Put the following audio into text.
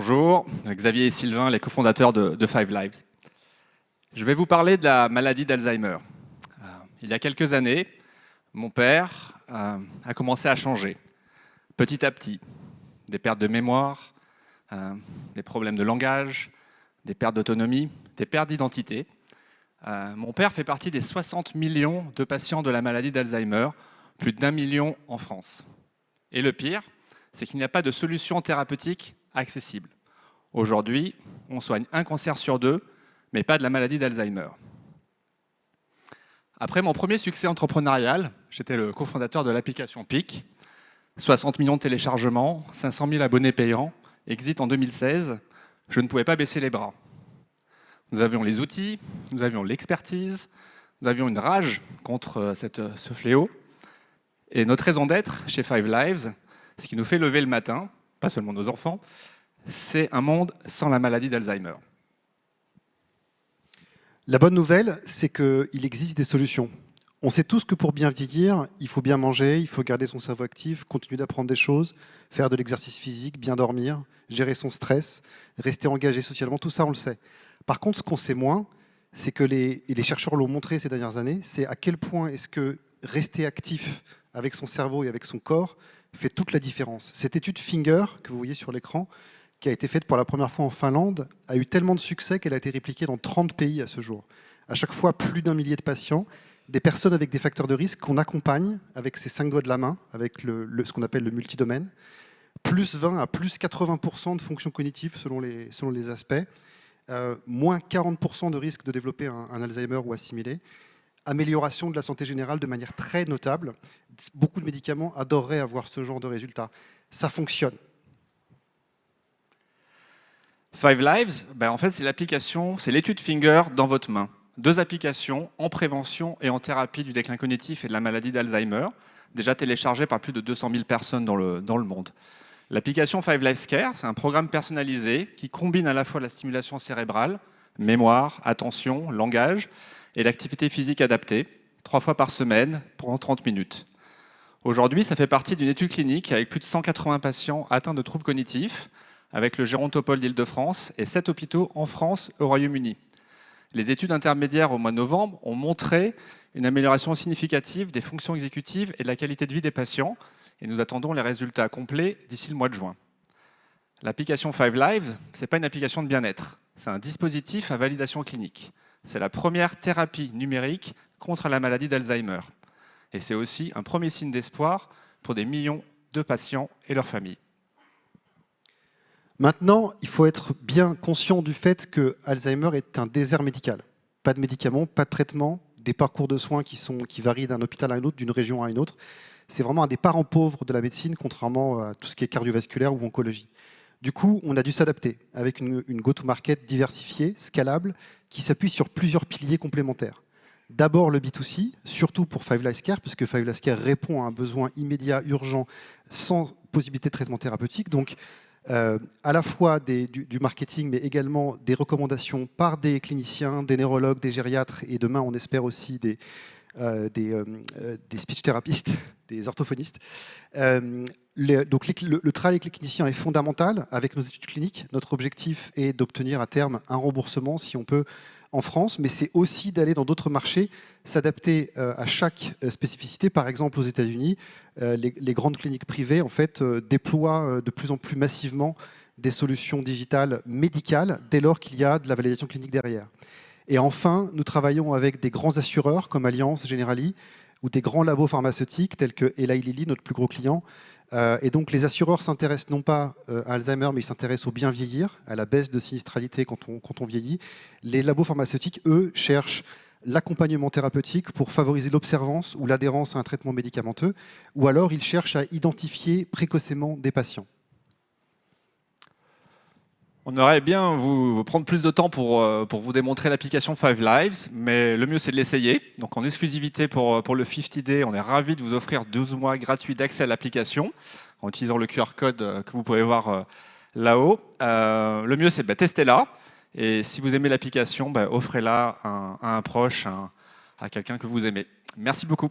Bonjour, Xavier et Sylvain, les cofondateurs de Five Lives. Je vais vous parler de la maladie d'Alzheimer. Il y a quelques années, mon père a commencé à changer, petit à petit. Des pertes de mémoire, des problèmes de langage, des pertes d'autonomie, des pertes d'identité. Mon père fait partie des 60 millions de patients de la maladie d'Alzheimer, plus d'1 million en France. Et le pire, c'est qu'il n'y a pas de solution thérapeutique accessible. Aujourd'hui, on soigne un cancer sur deux, mais pas de la maladie d'Alzheimer. Après mon premier succès entrepreneurial, j'étais le cofondateur de l'application PIC, 60 millions de téléchargements, 500 000 abonnés payants, exit en 2016, je ne pouvais pas baisser les bras. Nous avions les outils, nous avions l'expertise, nous avions une rage contre ce fléau. Et notre raison d'être chez Five Lives, ce qui nous fait lever le matin, pas seulement nos enfants, c'est un monde sans la maladie d'Alzheimer. La bonne nouvelle, c'est qu'il existe des solutions. On sait tous que pour bien vieillir, il faut bien manger, il faut garder son cerveau actif, continuer d'apprendre des choses, faire de l'exercice physique, bien dormir, gérer son stress, rester engagé socialement, tout ça on le sait. Par contre, ce qu'on sait moins, c'est que et les chercheurs l'ont montré ces dernières années, c'est à quel point est-ce que rester actif avec son cerveau et avec son corps fait toute la différence. Cette étude Finger, que vous voyez sur l'écran, qui a été faite pour la première fois en Finlande, a eu tellement de succès qu'elle a été répliquée dans 30 pays à ce jour. À chaque fois, plus d'1 millier de patients, des personnes avec des facteurs de risque qu'on accompagne avec ces 5 doigts de la main, avec ce qu'on appelle le multidomaine, plus 20 à plus 80% de fonctions cognitives selon les aspects, moins 40% de risque de développer un Alzheimer ou assimilé, amélioration de la santé générale de manière très notable. Beaucoup de médicaments adoreraient avoir ce genre de résultats. Ça fonctionne. Five Lives, en fait, c'est l'application, c'est l'étude Finger dans votre main. 2 applications en prévention et en thérapie du déclin cognitif et de la maladie d'Alzheimer, déjà téléchargées par plus de 200 000 personnes dans le monde. L'application Five Lives Care, c'est un programme personnalisé qui combine à la fois la stimulation cérébrale, mémoire, attention, langage, et l'activité physique adaptée, 3 fois par semaine, pendant 30 minutes. Aujourd'hui, ça fait partie d'une étude clinique avec plus de 180 patients atteints de troubles cognitifs, avec le Gérontopole d'Île-de-France et 7 hôpitaux en France et au Royaume-Uni. Les études intermédiaires au mois de novembre ont montré une amélioration significative des fonctions exécutives et de la qualité de vie des patients, et nous attendons les résultats complets d'ici le mois de juin. L'application Five Lives, ce n'est pas une application de bien-être, c'est un dispositif à validation clinique. C'est la première thérapie numérique contre la maladie d'Alzheimer. Et c'est aussi un premier signe d'espoir pour des millions de patients et leurs familles. Maintenant, il faut être bien conscient du fait que Alzheimer est un désert médical. Pas de médicaments, pas de traitements, des parcours de soins qui varient d'un hôpital à un autre, d'une région à une autre. C'est vraiment un des parents pauvres de la médecine, contrairement à tout ce qui est cardiovasculaire ou oncologie. Du coup, on a dû s'adapter avec une go-to-market diversifiée, scalable, qui s'appuie sur plusieurs piliers complémentaires. D'abord le B2C, surtout pour Five Lives Care, puisque Five Lives Care répond à un besoin immédiat, urgent, sans possibilité de traitement thérapeutique. Donc, à la fois du marketing, mais également des recommandations par des cliniciens, des neurologues, des gériatres, et demain, on espère aussi des speech thérapistes, des orthophonistes. Donc le travail avec les cliniciens est fondamental avec nos études cliniques. Notre objectif est d'obtenir à terme un remboursement, si on peut, en France, mais c'est aussi d'aller dans d'autres marchés, s'adapter à chaque spécificité. Par exemple, aux États-Unis, les grandes cliniques privées en fait, déploient de plus en plus massivement des solutions digitales médicales dès lors qu'il y a de la validation clinique derrière. Et enfin, nous travaillons avec des grands assureurs comme Allianz, Generali, ou des grands labos pharmaceutiques tels que Eli Lilly, notre plus gros client. Et donc les assureurs s'intéressent non pas à Alzheimer, mais ils s'intéressent au bien vieillir, à la baisse de sinistralité quand on vieillit. Les labos pharmaceutiques, eux, cherchent l'accompagnement thérapeutique pour favoriser l'observance ou l'adhérence à un traitement médicamenteux, ou alors ils cherchent à identifier précocement des patients. On aurait bien vous prendre plus de temps pour vous démontrer l'application Five Lives, mais le mieux c'est de l'essayer. Donc en exclusivité pour le 50 Day, on est ravis de vous offrir 12 mois gratuits d'accès à l'application en utilisant le QR code que vous pouvez voir là-haut. Le mieux c'est testez-la, et si vous aimez l'application, offrez-la à un proche, à quelqu'un que vous aimez. Merci beaucoup.